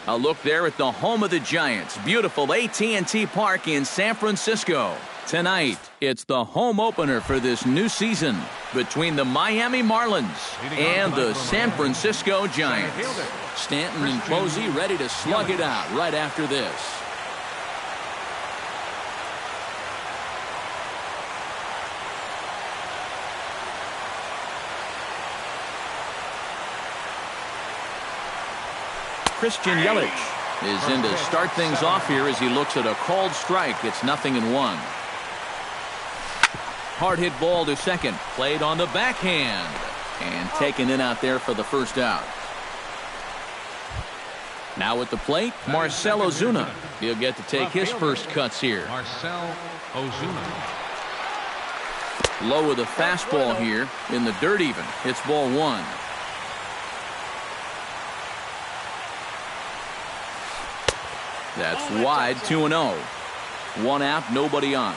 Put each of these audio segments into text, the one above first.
A look there at the home of the Giants. Beautiful AT&T Park in San Francisco. Tonight, it's the home opener for this new season between the Miami Marlins and the San Francisco Giants. Stanton and Posey ready to slug it out right after this. Christian Yelich is in to start things off here as he looks at a called strike. It's 0-1. Hard hit ball to second. Played on the backhand. And taken in out there for the first out. Now at the plate, Marcell Ozuna. He'll get to take his first cuts here. Marcell Ozuna. Low with a fastball here. In the dirt even. It's ball one. That's wide, 2-0. One out, nobody on.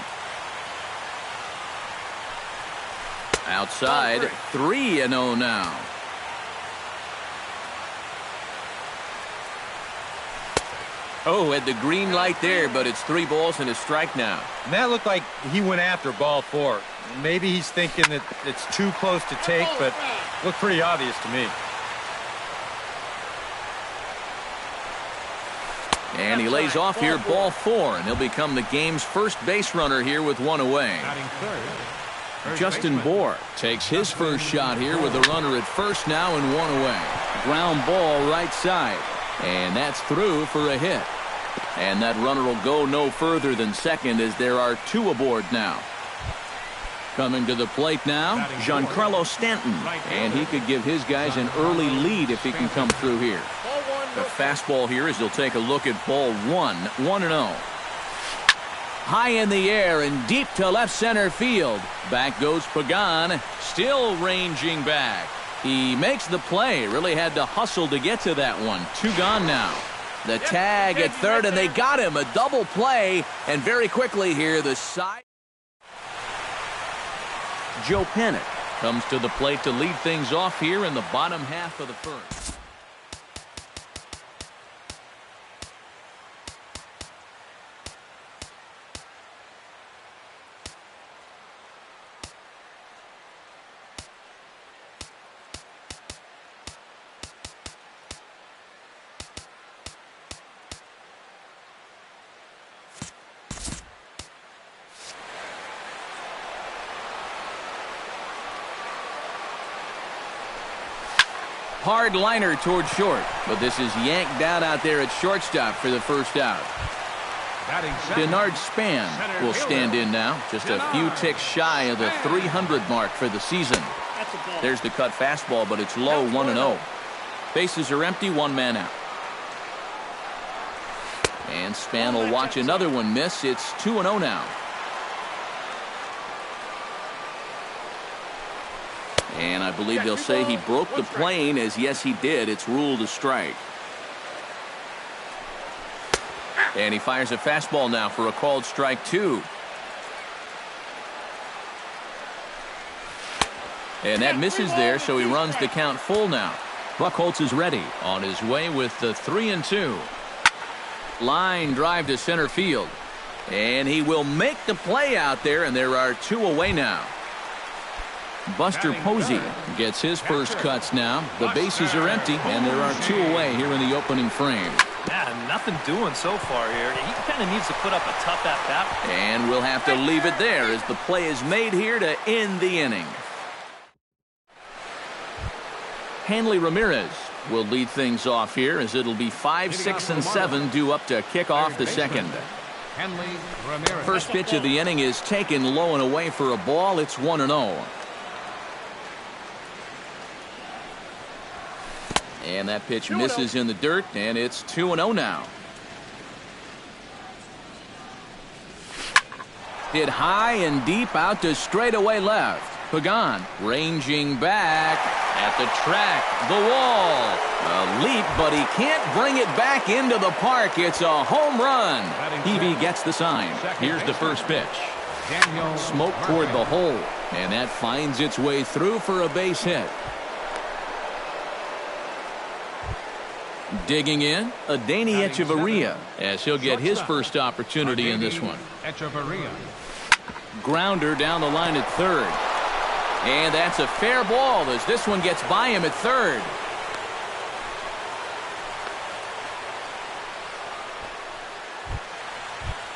Outside, 3-0 now. Oh, had the green light there, but it's 3 balls and a strike now. And that looked like he went after ball 4. Maybe he's thinking that it's too close to take, but looked pretty obvious to me. And he lays off here, ball 4, and he'll become the game's first base runner here with 1 away. Justin Bour takes his first shot here with a runner at first now and 1 away. Ground ball right side, and that's through for a hit. And that runner will go no further than second as there are 2 aboard now. Coming to the plate now, Giancarlo Stanton, and he could give his guys an early lead if he can come through here. The fastball here as he'll take a look at ball 1, 1-0. High in the air and deep to left center field. Back goes Pagan, still ranging back. He makes the play, really had to hustle to get to that one. 2 gone now. The tag at third, and they got him. A double play, and very quickly here, the side. Joe Pennant comes to the plate to lead things off here in the bottom half of the first. Hard liner toward short, but this is yanked down out there at shortstop for the first out. Bernard Span will stand in now, just a few ticks shy of the 300 mark for the season. There's the cut fastball, but it's low, 1-0. Bases are empty, 1 man out. And Span will watch another one miss. It's 2-0 now. And I believe they'll say he broke the plane, as yes he did. It's ruled a strike. And he fires a fastball now for a called strike 2. And that misses there, so he runs the count full now. Buchholz is ready on his way with the 3-2. Line drive to center field. And he will make the play out there, and there are 2 away now. Buster Posey gets his first cuts now. The bases are empty, and there are 2 away here in the opening frame. Yeah, nothing doing so far here. He kind of needs to put up a tough at-bat. And we'll have to leave it there as the play is made here to end the inning. Hanley Ramirez will lead things off here as it'll be 5, 6, and 7 due up to kick off the second. First pitch of the inning is taken low and away for a ball. It's 1-0. And that pitch misses in the dirt, and it's 2-0 now. Hit high and deep out to straightaway left. Pagan ranging back at the track, the wall. A leap, but he can't bring it back into the park. It's a home run. Peavy gets the sign. Here's the first pitch. Smoke toward the hole, and that finds its way through for a base hit. Digging in, Adeiny Echeverria, as he'll get his first opportunity in this one. Echeverria. Grounder down the line at third. And that's a fair ball as this one gets by him at third.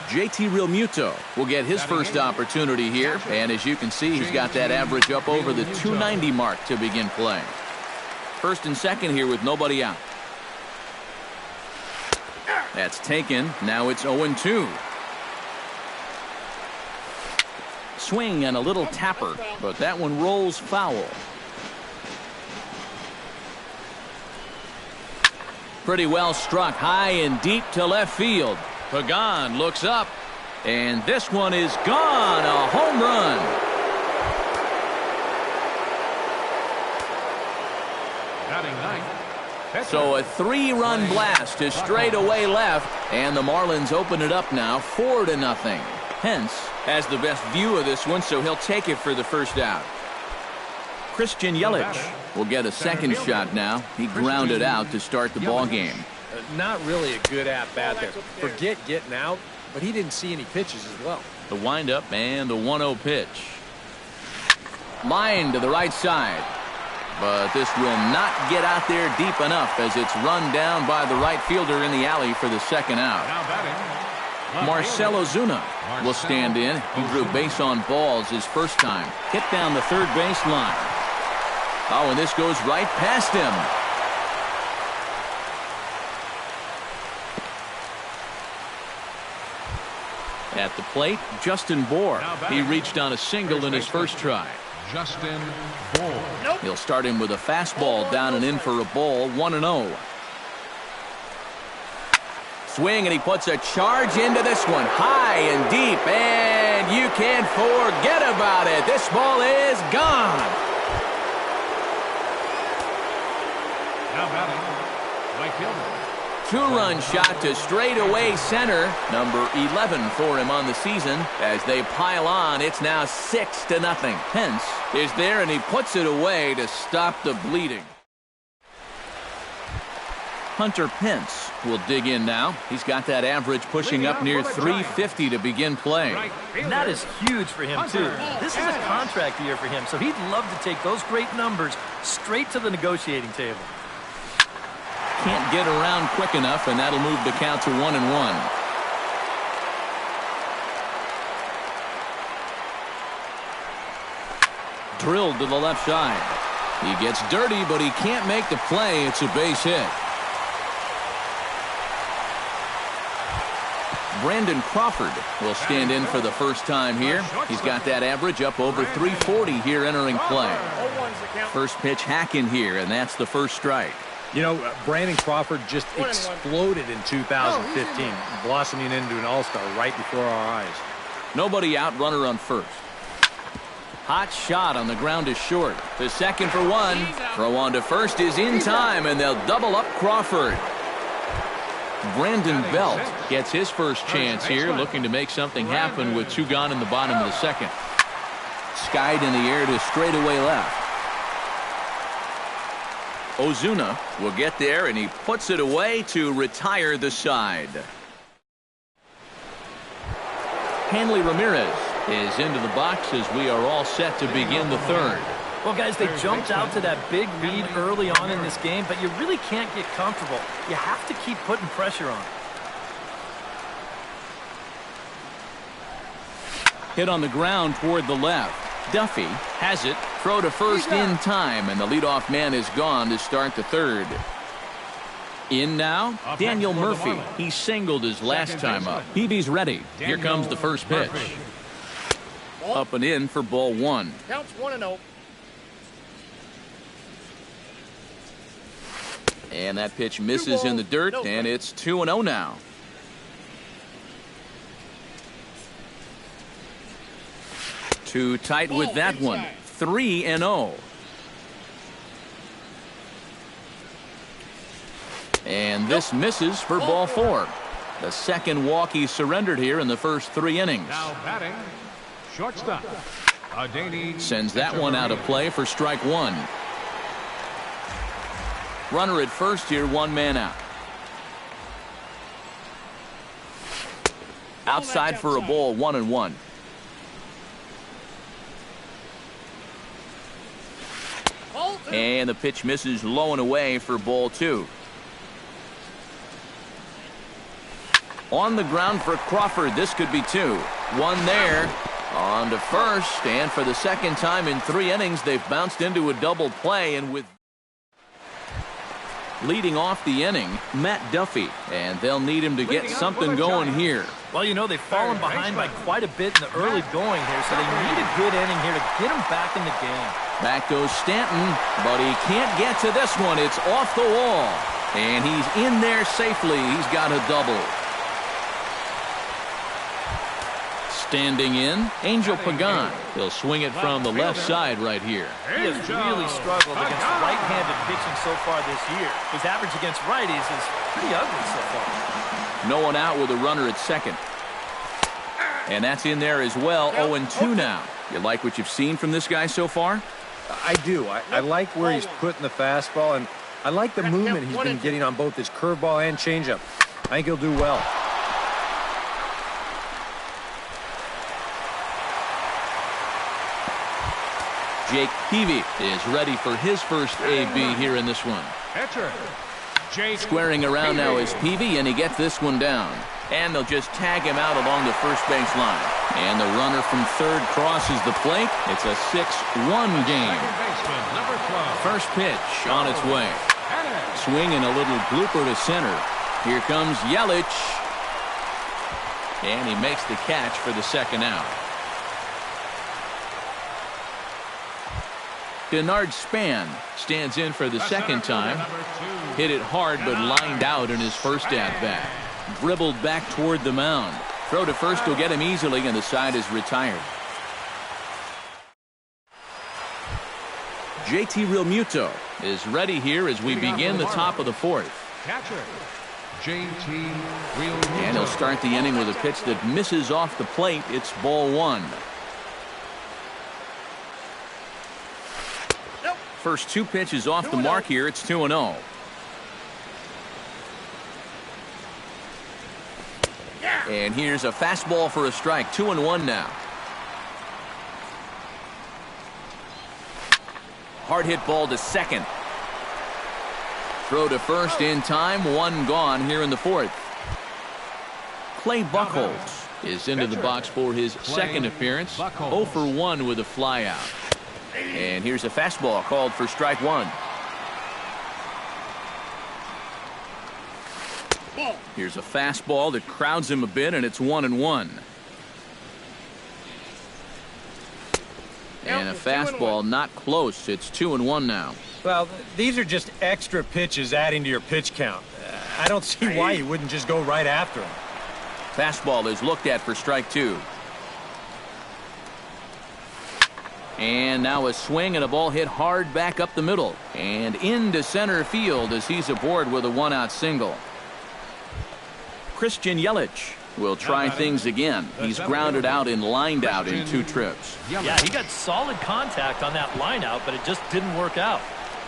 JT Realmuto will get his first opportunity here. And as you can see, he's got that average up over the 290 mark to begin play. First and second here with nobody out. That's taken. Now it's 0-2. Swing and a little tapper, but that one rolls foul. Pretty well struck high and deep to left field. Pagan looks up, and this one is gone. A home run. Batting ninth. So a 3-run blast to straightaway left, and the Marlins open it up now 4-0. Pence has the best view of this one, so he'll take it for the first out. Christian Yelich will get a second shot now. He grounded out to start the ball game. Not really a good at-bat there. Forget getting out, but he didn't see any pitches as well. The windup and the 1-0 pitch. Line to the right side. But this will not get out there deep enough as it's run down by the right fielder in the alley for the second out. Now batting. Marcell Ozuna will stand in. He drew base on balls his first time. Hit down the third base line. Oh, and this goes right past him. At the plate, Justin Bour. He reached on a single in his first try. Justin Bour. He'll start him with a fastball down and in for a ball, 1-0. Swing, and he puts a charge into this one, high and deep, and you can't forget about it. This ball is gone. Now batting. Right fielder. 2-run shot to straightaway center. Number 11 for him on the season. As they pile on, it's now 6-0. Pence is there, and he puts it away to stop the bleeding. Hunter Pence will dig in now. He's got that average pushing up near 350 to begin play. And that is huge for him, too. This is a contract year for him, so he'd love to take those great numbers straight to the negotiating table. Can't get around quick enough, and that'll move the count to 1-1. Drilled to the left side. He gets dirty, but he can't make the play. It's a base hit. Brandon Crawford will stand in for the first time here. He's got that average up over 340 here entering play. First pitch hack in here, and that's the first strike. You know, Brandon Crawford just exploded in 2015, blossoming into an all-star right before our eyes. Nobody out, runner on first. Hot shot on the ground is short. The second for one. Throw on to first is in time, and they'll double up Crawford. Brandon Belt gets his first chance here, looking to make something happen with 2 gone in the bottom of the second. Skied in the air to straightaway left. Ozuna will get there, and he puts it away to retire the side. Hanley Ramirez is into the box as we are all set to begin the third. Well, guys, they jumped out to that big lead early on in this game, but you really can't get comfortable. You have to keep putting pressure on. Hit on the ground toward the left. Duffy has it. Throw to first in time, and the leadoff man is gone to start the third. In now, Daniel Murphy. He singled his last time up. Peavy's ready. Here comes the first pitch. Up and in for ball 1. Counts 1-0. And that pitch misses in the dirt, and it's 2-0 now. Too tight with that one. 3-0. And this misses for ball 4. The second walk he surrendered here in the first 3 innings. Now batting. Shortstop. Adeiny sends that one out of play for strike 1. Runner at first here, 1 man out. Outside for a ball, 1-1. And the pitch misses low and away for ball 2. On the ground for Crawford. This could be 2. 1 there. On to first. And for the second time in 3 innings, they've bounced into a double play. And with leading off the inning, Matt Duffy. And they'll need him to get something going here. Well, you know, they've fallen behind by quite a bit in the early going here, so they need a good inning here to get them back in the game. Back goes Stanton, but he can't get to this one. It's off the wall. And he's in there safely. He's got a double. Standing in, Angel Pagan. He'll swing it from the left side right here. He has really struggled against right-handed pitching so far this year. His average against righties is pretty ugly so far. No one out with a runner at second. And that's in there as well. 0-2 now. You like what you've seen from this guy so far? I do. I like where he's putting the fastball, and I like the movement he's been getting on both his curveball and changeup. I think he'll do well. Jake Peavy is ready for his first AB here in this one. Squaring around now is Peavy, and he gets this one down. And they'll just tag him out along the first base line. And the runner from third crosses the plate. It's a 6-1 game. First pitch on its way. Swing and a little blooper to center. Here comes Yelich. And he makes the catch for the second out. Denard Span stands in for the second time. Hit it hard but lined out in his first at-bat. Dribbled back toward the mound. Throw to first will get him easily, and the side is retired. JT Realmuto is ready here as we begin the top of the fourth. And he'll start the inning with a pitch that misses off the plate. It's ball 1. First 2 pitches off the mark here. It's 2-0. And here's a fastball for a strike. 2-1 now. Hard hit ball to second. Throw to first in time. 1 gone here in the fourth. Clay Buchholz is into the box for his second appearance. 0 for 1 with a flyout. And here's a fastball called for strike 1. Here's a fastball that crowds him a bit, and it's 1-1. And a fastball not close. It's 2-1 now. Well, these are just extra pitches adding to your pitch count. I don't see why you wouldn't just go right after him. Fastball is looked at for strike 2. And now a swing and a ball hit hard back up the middle and into center field as he's aboard with a 1-out single. Christian Yelich will try things again. He's grounded out and lined out in 2 trips. Yeah, he got solid contact on that line out, but it just didn't work out.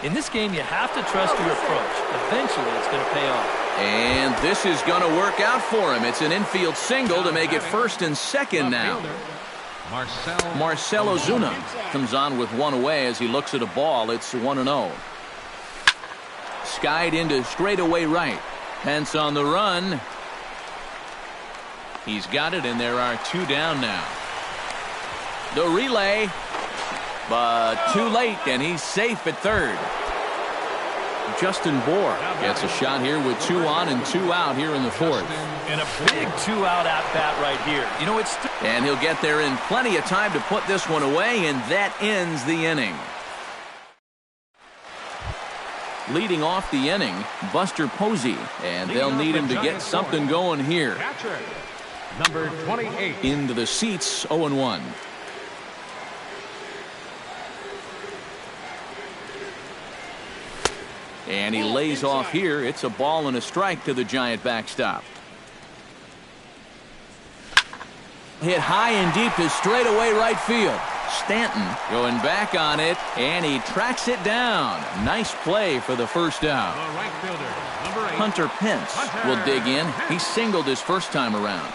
In this game, you have to trust your approach. Eventually, it's going to pay off. And this is going to work out for him. It's an infield single to make it first and second now. Marcell Ozuna comes on with 1 away as he looks at a ball. It's 1-0. Skied into straightaway right. Pence on the run. He's got it, and there are 2 down now. The relay, but too late, and he's safe at third. Justin Bour gets a shot here with 2 on and 2 out here in the fourth. And a big 2-out at-bat right here. You know, it's... And he'll get there in plenty of time to put this one away, and that ends the inning. Leading off the inning, Buster Posey, and they'll need him to get something going here. Number 28. Into the seats, 0-1. And he lays off here. It's a ball and a strike to the Giant backstop. Hit high and deep to straightaway right field. Stanton going back on it, and he tracks it down. Nice play for the first out. The right fielder, number 8. Hunter Pence will dig in. He singled his first time around.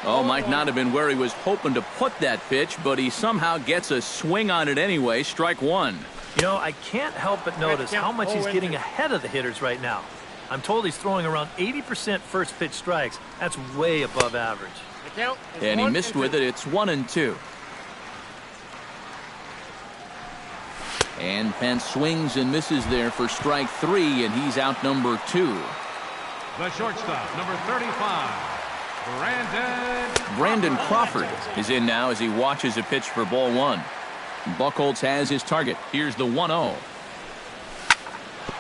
Oh, might not have been where he was hoping to put that pitch, but he somehow gets a swing on it anyway. Strike one. You know, I can't help but notice how much he's getting ahead of the hitters right now. I'm told he's throwing around 80% first pitch strikes. That's way above average. And he missed with it. It's 1-2. And Pence swings and misses there for strike three, and he's out number 2. The shortstop, number 35. Brandon Crawford is in now as he watches a pitch for ball one. Buchholz has his target. Here's the 1-0.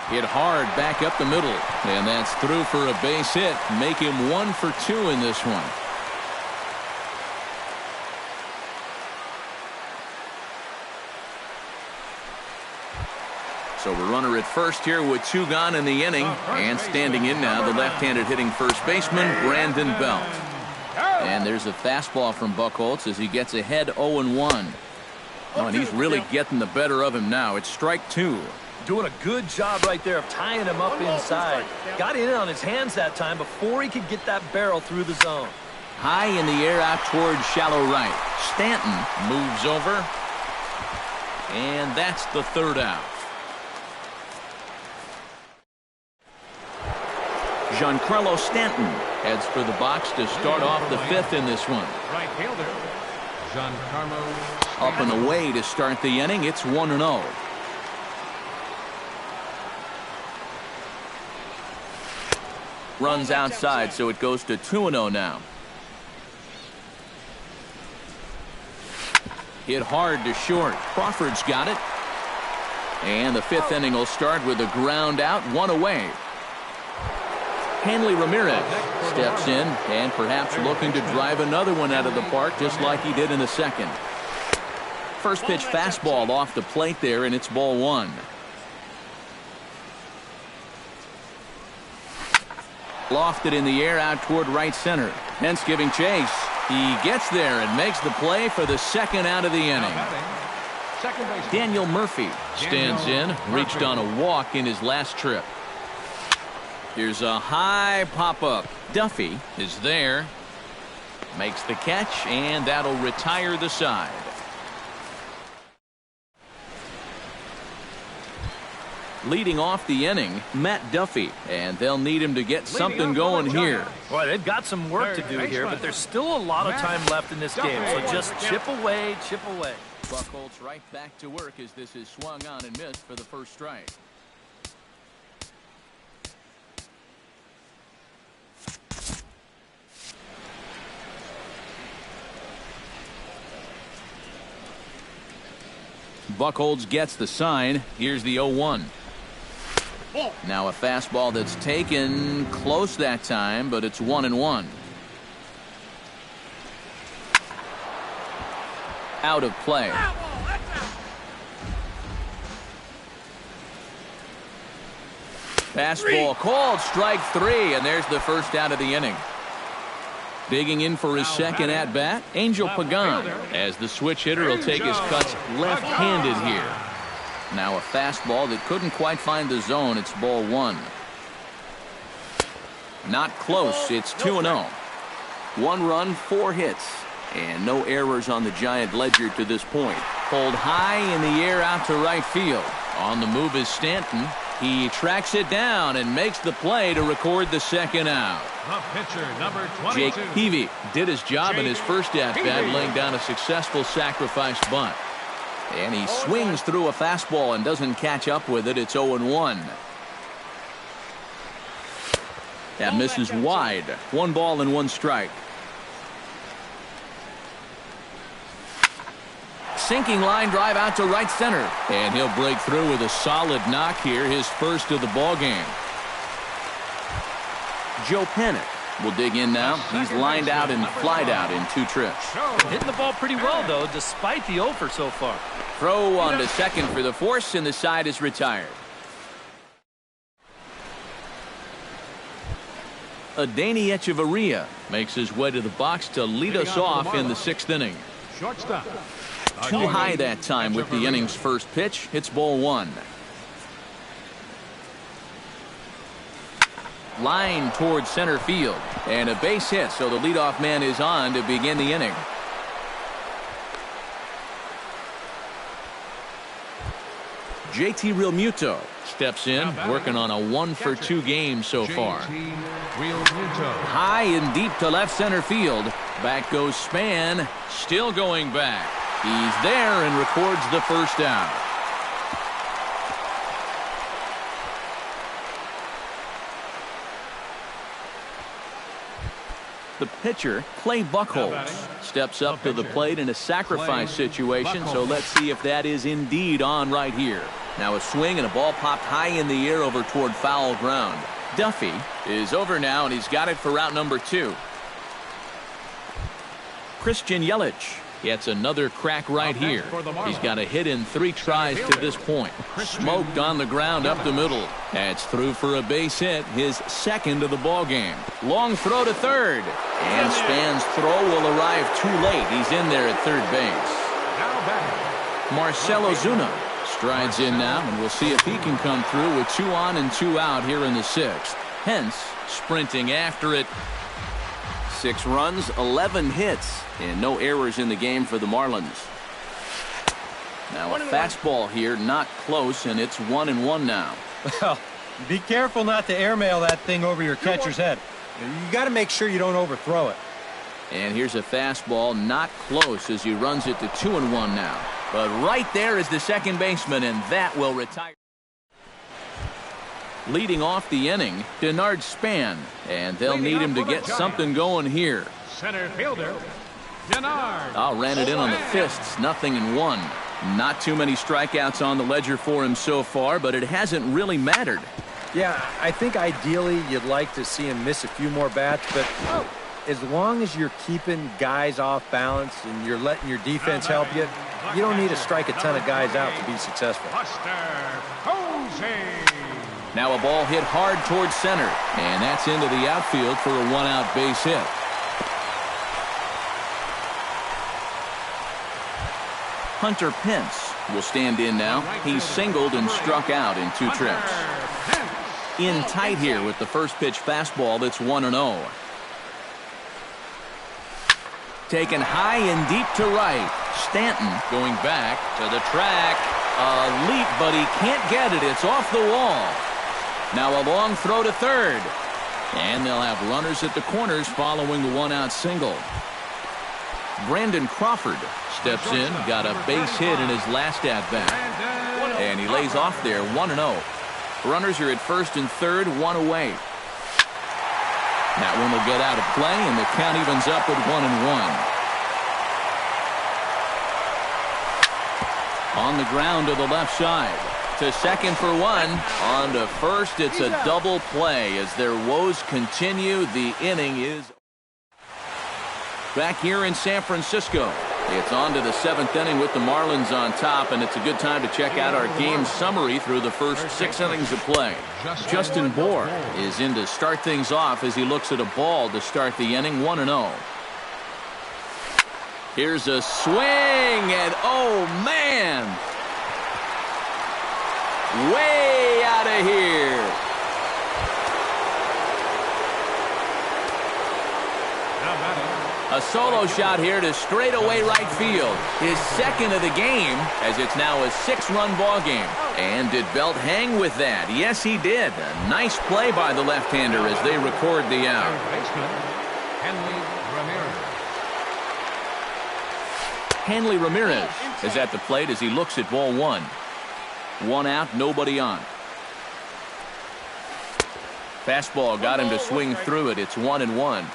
Hit hard back up the middle, and that's through for a base hit. Make him 1 for 2 in this one. So a runner at first here with 2 gone in the inning, and standing in now the left-handed hitting first baseman Brandon Belt. And there's a fastball from Buchholz as he gets ahead 0-1. Oh, and he's really getting the better of him now. It's strike 2. Doing a good job right there of tying him up inside. Got in on his hands that time before he could get that barrel through the zone. High in the air out towards shallow right. Stanton moves over, and that's the 3rd out. Giancarlo Stanton heads for the box to start off the 5th in this one. Right fielder, Giancarlo. Up and away to start the inning. It's 1-0. Runs outside, so it goes to 2-0 now. Hit hard to short. Crawford's got it. And the 5th inning will start with a ground out, 1 away. Hanley Ramirez steps in and perhaps looking to drive another one out of the park just like he did in the 2nd. First pitch fastball off the plate there, and it's ball 1. Lofted in the air out toward right center. Pence giving chase. He gets there and makes the play for the 2nd out of the inning. Daniel Murphy stands in, reached on a walk in his last trip. Here's a high pop-up. Duffy is there. Makes the catch, and that'll retire the side. Leading off the inning, Matt Duffy, and they'll need him to get something going here. Boy, they've got some work to do here, but there's still a lot of time left in this game, so just chip away, chip away. Buchholz right back to work as this is swung on and missed for the first strike. Buchholz gets the sign. Here's the 0-1. Now a fastball that's taken close that time, but it's 1-1. Out of play. Fastball called, strike 3, and there's the first out of the inning. Digging in for his 2nd at-bat, Angel Pagan, as the switch hitter will take his cuts left-handed here. Now a fastball that couldn't quite find the zone. It's ball 1. Not close. It's 2-0. 1 run, 4 hits, and no errors on the Giant ledger to this point. Pulled high in the air out to right field. On the move is Stanton. He tracks it down and makes the play to record the 2nd out. The pitcher, number 22. Jake Peavy did his job in his first at-bat, laying down a successful sacrifice bunt. And he swings through a fastball and doesn't catch up with it. It's 0-1. That misses wide. 1 ball and 1 strike. Sinking line drive out to right center, and he'll break through with a solid knock here, his first of the ball game. Joe Panic will dig in now. He's lined out and flied out in 2 trips. Hitting the ball pretty well, though, despite the offer so far. Throw on to second for the force, and the side is retired. Adeiny Echeverria makes his way to the box to lead us off in the 6th inning. Shortstop. Too high that time with the inning's first pitch. It's ball 1. line towards center field. And a base hit, so the leadoff man is on to begin the inning. JT Realmuto steps in, working on a 1-for-2 game so far. High and deep to left center field. Back goes Span, still going back. He's there and records the first out. The pitcher, Clay Buchholz, steps up to the plate in a sacrifice situation, so let's see if that is indeed on right here. Now a swing and a ball popped high in the air over toward foul ground. Duffy is over now, and he's got it for route number 2. Christian Yelich gets another crack right here. He's got a hit in 3 tries to this point. Smoked on the ground up the middle. That's through for a base hit, his second of the ball game. Long throw to third. And Span's throw will arrive too late. He's in there at third base. Marcell Ozuna strides in now, and we'll see if he can come through with 2 on and 2 out here in the 6th. Hence, sprinting after it. 6 runs, 11 hits, and no errors in the game for the Marlins. Now a fastball here, not close, and it's 1-1 now. Well, be careful not to airmail that thing over your catcher's head. You got to make sure you don't overthrow it. And here's a fastball, not close, as he runs it to 2-1 now. But right there is the second baseman, and that will retire. Leading off the inning, Denard Span, and they'll need him to get something going here. Center fielder, Denard. Ran it in on the fists, 0-1. Not too many strikeouts on the ledger for him so far, but it hasn't really mattered. Yeah, I think ideally you'd like to see him miss a few more bats, but as long as you're keeping guys off balance and you're letting your defense help you, you don't need to strike a ton of guys out to be successful. Now a ball hit hard towards center, and that's into the outfield for a 1-out base hit. Hunter Pence will stand in now. He's singled and struck out in 2 trips. In tight here with the first pitch fastball that's 1-0. Taken high and deep to right. Stanton going back to the track. A leap, but he can't get it. It's off the wall. Now a long throw to third. And they'll have runners at the corners following the 1-out single. Brandon Crawford steps in, got a base hit in his last at-bat. And he lays off there, 1-0. Runners are at first and third, 1 away. That one will get out of play, and the count evens up at 1-1. On the ground to the left side. To second for 1. On to first, it's a double play as their woes continue. The inning is back here in San Francisco. It's on to the 7th inning with the Marlins on top, and it's a good time to check out our game summary through the first 6 innings of play. Justin Bour is in to start things off as he looks at a ball to start the inning, 1-0. Here's a swing, and oh man! Way out of here. A solo shot here to straightaway right field. His second of the game, as it's now a 6-run ball game. And did Belt hang with that? Yes, he did. A nice play by the left-hander as they record the out. Hanley Ramirez is at the plate as he looks at ball 1. 1 out, nobody on. Fastball got him to swing through it. It's 1-1.